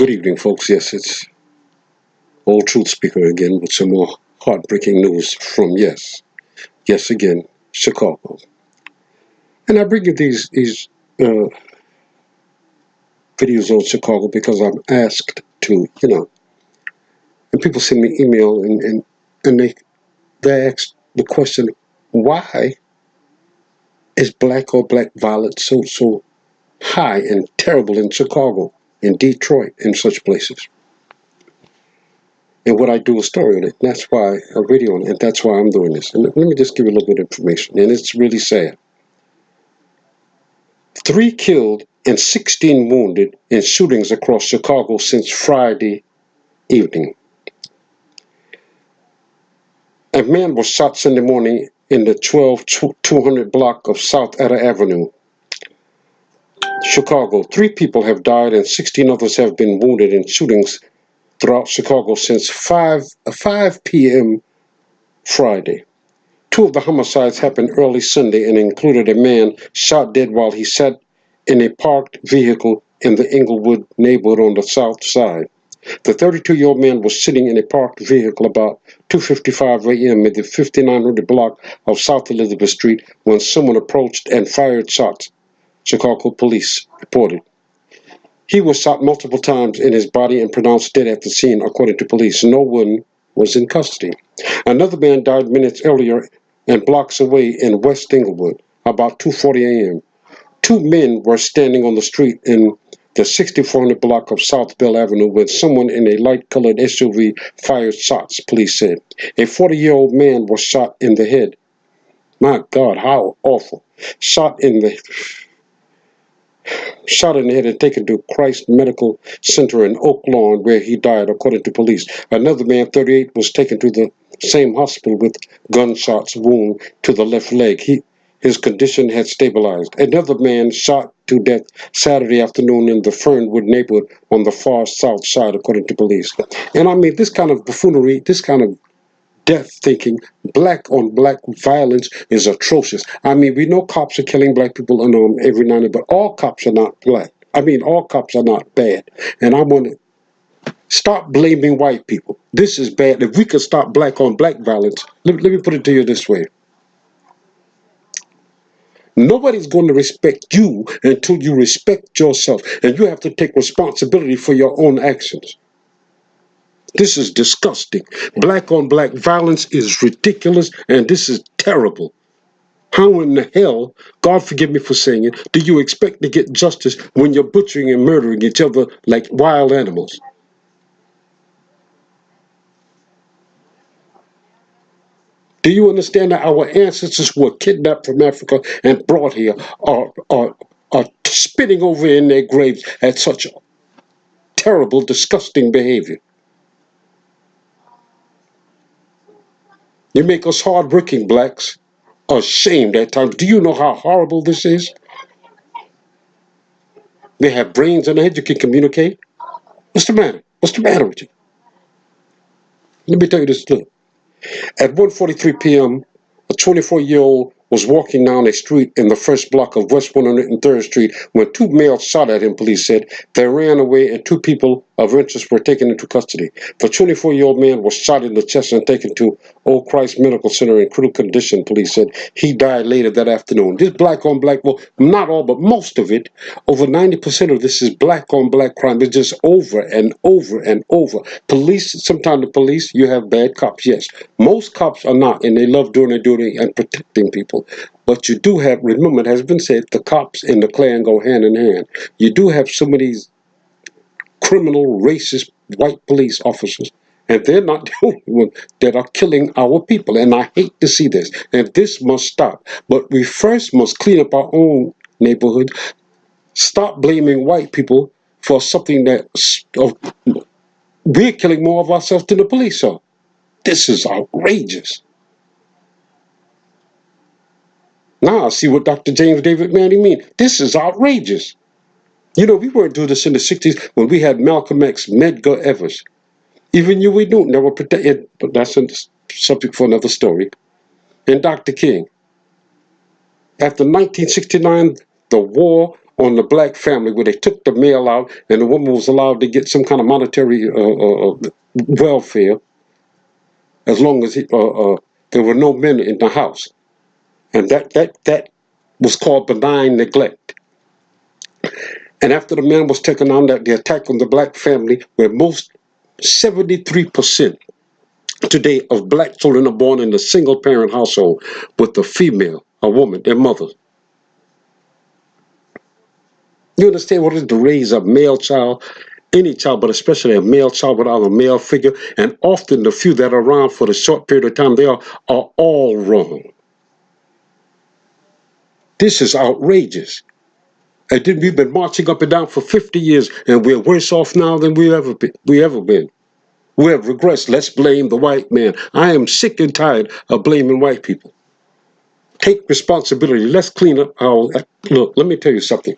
Good evening, folks. Yes, it's Old Truth Speaker again with some more heartbreaking news from yes again, Chicago. And I bring you these videos on Chicago because I'm asked to, and people send me email and they ask the question, why is black or black violence so high and terrible in Chicago, in Detroit, in such places? And what I do a story on it. That's why a video on it. And that's why I'm doing this. And let me just give you a little bit of information. And it's really sad. 3 killed and 16 wounded in shootings across Chicago since Friday evening. A man was shot Sunday morning in the 12200 block of South Etta Avenue, Chicago. 3 people have died and 16 others have been wounded in shootings throughout Chicago since 5 p.m. Friday. 2 of the homicides happened early Sunday and included a man shot dead while he sat in a parked vehicle in the Inglewood neighborhood on the south side. The 32-year-old man was sitting in a parked vehicle about 2:55 a.m. in the 5900 block of South Elizabeth Street when someone approached and fired shots, Chicago police reported. He was shot multiple times in his body and pronounced dead at the scene, according to police. No one was in custody. Another man died minutes earlier and blocks away in West Inglewood, about 2:40 a.m. 2 men were standing on the street in the 6400 block of South Bell Avenue when someone in a light-colored SUV fired shots, police said. A 40-year-old man was shot in the head. My God, how awful. Shot in the head and taken to Christ Medical Center in Oak Lawn, where he died, according to police. Another man, 38, was taken to the same hospital with gunshots wound to the left leg. His condition had stabilized. Another man shot to death Saturday afternoon in the Fernwood neighborhood on the far south side, according to police. And I mean, this kind of buffoonery, this kind of death thinking, black on black violence is atrocious. I mean, we know cops are killing black people unarmed every now and then, but all cops are not black. I mean, all cops are not bad. And I want to stop blaming white people. This is bad. If we could stop black on black violence, let me put it to you this way. Nobody's going to respect you until you respect yourself. And you have to take responsibility for your own actions. This is disgusting. Black on black violence is ridiculous, and this is terrible. How in the hell, God forgive me for saying it, do you expect to get justice when you're butchering and murdering each other like wild animals? Do you understand that our ancestors who were kidnapped from Africa and brought here are spitting over in their graves at such terrible, disgusting behavior? You make us hardworking blacks ashamed at times. Do you know how horrible this is? They have brains and a head. You can communicate. What's the matter? What's the matter with you? Let me tell you this too. At 1:43 p.m., a 24-year-old was walking down a street in the first block of West 103rd Street when 2 males shot at him, police said. They ran away and 2 people of interest were taken into custody. The 24-year-old man was shot in the chest and taken to Old Christ Medical Center in critical condition, police said. He died later that afternoon. This black on black, well, not all, but most of it, over 90% of this is black on black crime. It's just over and over and over. Police, sometimes the police, you have bad cops, yes. Most cops are not, and they love doing their duty and protecting people. But you do have, remember, it has been said, the cops and the Klan go hand in hand. You do have some of these criminal, racist, white police officers, and they're not the only ones that are killing our people. And I hate to see this, and this must stop. But we first must clean up our own neighborhood, stop blaming white people for something that we're killing more of ourselves than the police are. This is outrageous. Now I see what Dr. James David Manning means. This is outrageous. You know, we weren't doing this in the 60s when we had Malcolm X, Medgar Evers. Even Huey Newton, that were protected, but that's a subject for another story. And Dr. King. After 1969, the war on the black family where they took the male out and the woman was allowed to get some kind of monetary welfare as long as there were no men in the house. And that was called benign neglect. And after the man was taken on, that the attack on the black family, where most 73% today of black children are born in a single parent household with a female, a woman, their mother. You understand what it is to raise a male child, any child, but especially a male child without a male figure, and often the few that are around for the short period of time they are all wrong. This is outrageous. And then we've been marching up and down for 50 years, and we're worse off now than we ever been. We have regressed. Let's blame the white man. I am sick and tired of blaming white people. Take responsibility. Let's clean up our... Look, let me tell you something.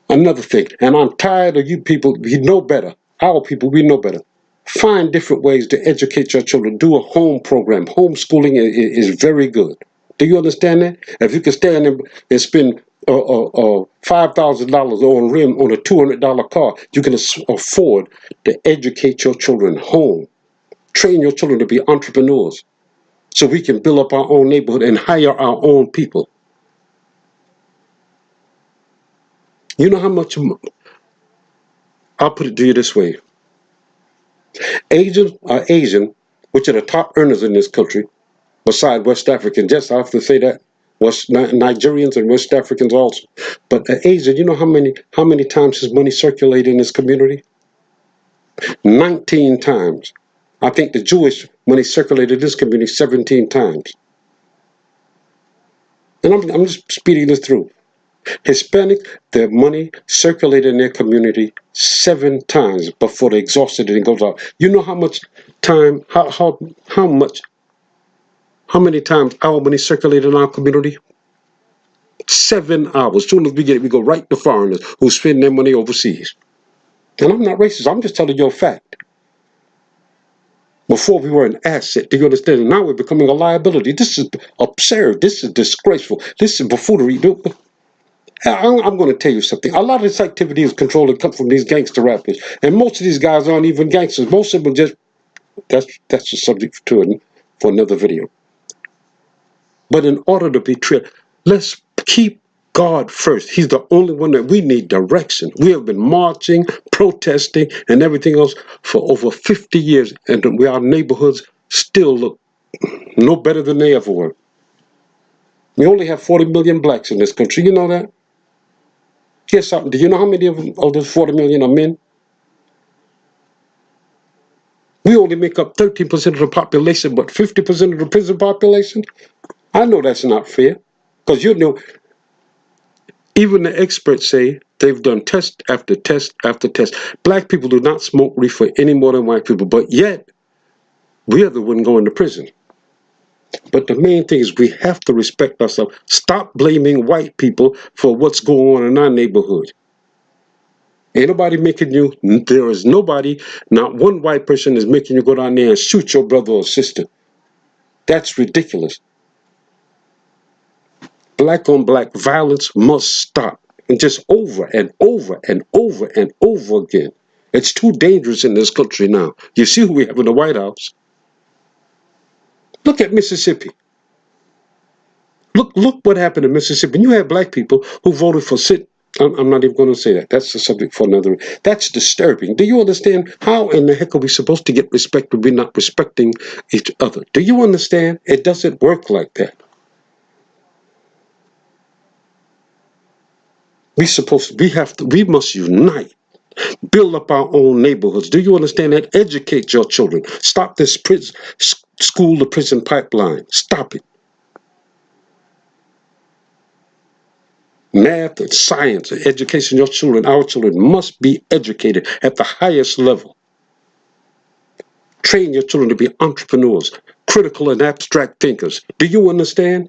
Another thing, and I'm tired of you people. You know better. Our people, we know better. Find different ways to educate your children. Do a home program. Homeschooling is very good. Do you understand that? If you can stand and spend $5,000 on rim on a $200 car, you can afford to educate your children home. Train your children to be entrepreneurs so we can build up our own neighborhood and hire our own people. You know how much, I'll put it to you this way. Asian, which are the top earners in this country, beside West Africans, yes, I have to say that. Nigerians and West Africans also. But Asia, you know how many times his money circulated in this community? 19 times. I think the Jewish money circulated in this community 17 times. And I'm just speeding this through. Hispanic, their money circulated in their community 7 times before they exhausted it and goes out. You know how much time, how many times our money circulated in our community? 7 hours. As soon as we get it, we go right to foreigners who spend their money overseas. And I'm not racist. I'm just telling you a fact. Before we were an asset, do you understand? And now we're becoming a liability. This is absurd. This is disgraceful. This is buffoonery. I'm going to tell you something. A lot of this activity is controlled and come from these gangster rappers. And most of these guys aren't even gangsters. Most of them just... That's the subject for another video. But in order to be true, let's keep God first. He's the only one that we need direction. We have been marching, protesting, and everything else for over 50 years, and our neighborhoods still look no better than they ever were. We only have 40 million blacks in this country. You know that? Here's something. Do you know how many of those 40 million are men? We only make up 13% of the population, but 50% of the prison population? I know that's not fair. Because you know, even the experts say they've done test after test after test. Black people do not smoke reefer any more than white people, but yet we are the one going to prison. But the main thing is we have to respect ourselves. Stop blaming white people for what's going on in our neighborhood. Ain't nobody making you, there is nobody, not one white person is making you go down there and shoot your brother or sister. That's ridiculous. Black on black violence must stop. And just over and over and over and over again. It's too dangerous in this country now. You see who we have in the White House? Look at Mississippi. Look what happened in Mississippi. And you have black people who voted for I'm not even going to say that. That's the subject for another. That's disturbing. Do you understand? How in the heck are we supposed to get respect when we're not respecting each other? Do you understand? It doesn't work like that. We must unite. Build up our own neighborhoods. Do you understand that? Educate your children. Stop this school to prison pipeline. Stop it. Math and science and education, your children, our children must be educated at the highest level. Train your children to be entrepreneurs, critical and abstract thinkers. Do you understand?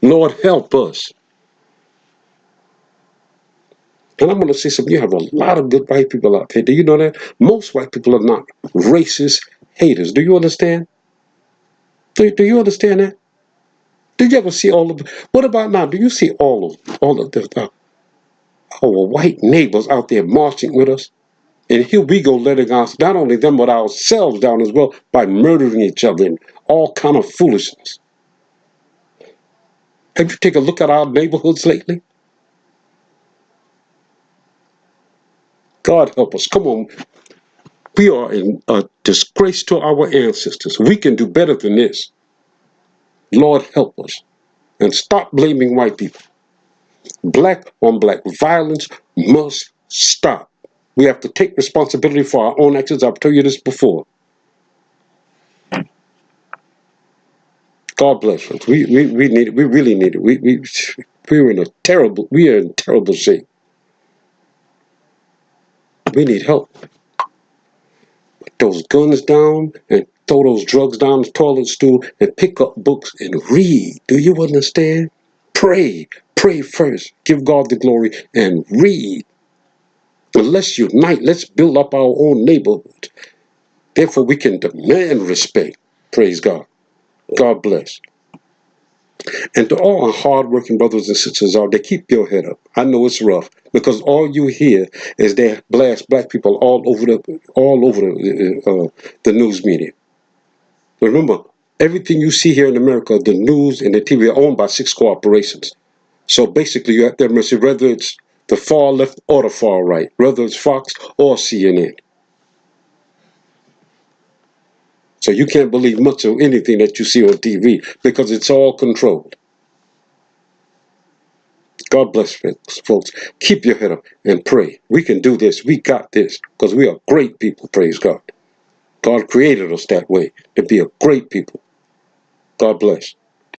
Lord, help us. And I'm going to say something. You have a lot of good white people out there. Do you know that? Most white people are not racist haters. Do you understand? Do you understand that? Did you ever see all of? What about now? Do you see all of our white neighbors out there marching with us? And here we go letting us, not only them, but ourselves down as well by murdering each other and all kind of foolishness. Have you taken a look at our neighborhoods lately? God help us. Come on. We are a disgrace to our ancestors. We can do better than this. Lord help us. And stop blaming white people. Black on black violence must stop. We have to take responsibility for our own actions. I've told you this before. God bless us. We need it. We really need it. We are in terrible shape. We need help. Put those guns down and throw those drugs down the toilet stool and pick up books and read. Do you understand? Pray. Pray first. Give God the glory and read. But let's unite. Let's build up our own neighborhood. Therefore, we can demand respect. Praise God. God bless. And to all our hard-working brothers and sisters out there, keep your head up. I know it's rough because all you hear is they blast black people all over the news media. Remember, everything you see here in America, the news and the TV are owned by 6 corporations. So basically, you have to mercy whether it's the far left or the far right, whether it's Fox or CNN. So you can't believe much of anything that you see on TV because it's all controlled. God bless folks. Keep your head up and pray. We can do this. We got this because we are great people, praise God. God created us that way to be a great people. God bless.